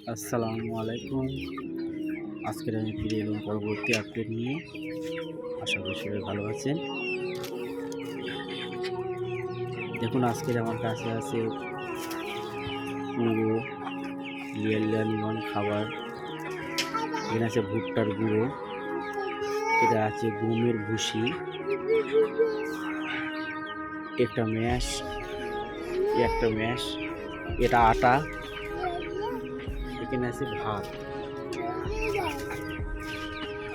আসসালামু আলাইকুম। আজকের আমি ফিরে এলাম পরবর্তী আপডেট নিয়ে। আশা করি সবাই ভালো আছেন। দেখুন, আজকের আমার কাছে আছে গুঁড়ো, লিয়ান খাবার। এখানে আছে ভুট্টার গুঁড়ো, এটা আছে গমের ভুসি, একটা ম্যাশ, এটা আটা, এখানে আছে ভাত।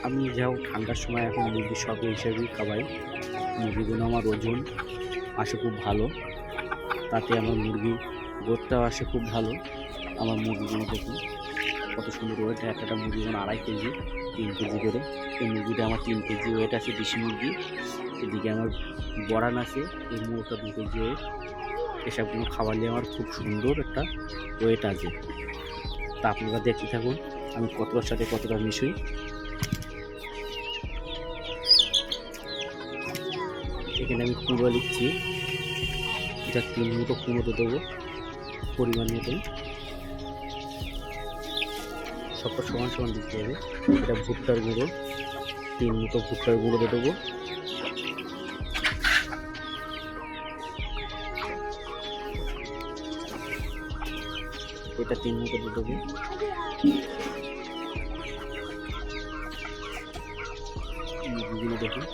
আমি যাও ঠান্ডার সময় এখন মুরগির শখ হিসেবেই খাওয়াই। মুরগিগুলো আমার ওজন আসে খুব ভালো, তাতে আমার মুরগি গ্রোথটাও আসে খুব ভালো। আমার মুরগিগুলো দেখুন কত সুন্দর ওয়েট। একটা মুরগিগুলো 2.5 কেজি 3 কেজি করে। এই মুরগিটা আমার 3 কেজি ওয়েট আছে, দেশি মুরগি। এদিকে আমার বড়ান আছে, এই মুরগিটা 2 কেজি ওয়েট। এসবগুলো খাওয়ালে আমার খুব সুন্দর একটা ওয়েট আছে। তা আপনারা দেখতে থাকুন আমি কতটার সাথে কতটা মিশুই। এখানে আমি কুড়ো লিখছি, এটা 3 মুঠো কুড়োতে দেবো পরিমাণ মতন, সবটা সমান সমান দিতে হবে। এটা ভুট্টার গুঁড়ো, 3 মুঠো ভুট্টার গুঁড়োতে দেবো। এটা 3 মুঠো দিয়ে দেবো। মুরগিগুলো দেখুন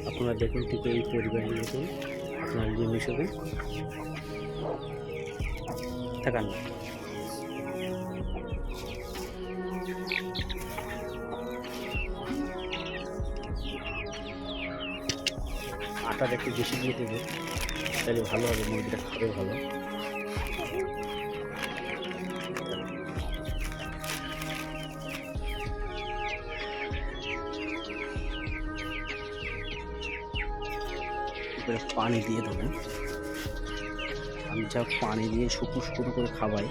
আপনারা দেখুন ঠিক এই পরিবারের মতন আপনারা নিয়ে মিশবে থাকান না। আটাটা একটু বেশি দিয়ে দেবে, তাহলে ভালো হবে, মুরগিটা খাবে ভালো। পানি দিয়ে দেবেন। আমি যা পানি দিয়ে শুকনো করে খাওয়াই।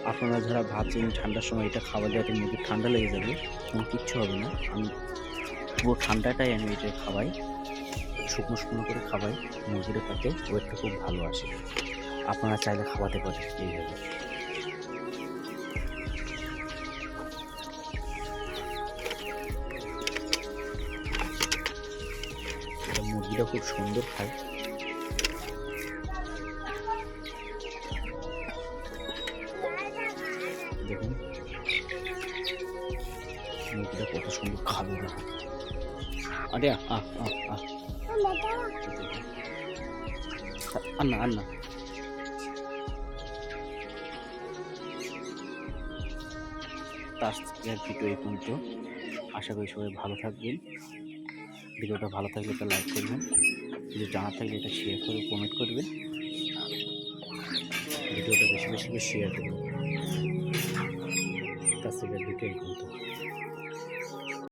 আপনারা যারা ভাবছেন ঠান্ডার সময় এটা খাওয়ালে যাতে মুরগির ঠান্ডা লেগে যাবে, কোনো কিচ্ছু হবে না। আমি পুরো ঠান্ডাটাই আমি এটা খাওয়াই, শুকনো করে খাওয়াই। মুরগির তাতে ওয়েটটা খুব ভালো আসে। আপনারা চাইলে খাওয়াতে পারেন এইভাবে। মুরগিটা খুব সুন্দর খায়। দেখুন মুরগিটা কত সুন্দর খাবে না। আরে আন্না আজকের ভিডিও এই পর্যন্ত। আশা করি সবাই ভালো থাকবেন। ভিডিওটা ভালো থাকলে এটা লাইক করবেন, যদি জানা থাকলে এটা শেয়ার করে কমেন্ট করবেন। ভিডিওটা বেশি শেয়ার করবেন। আজকের ভিডিও এই পর্যন্ত।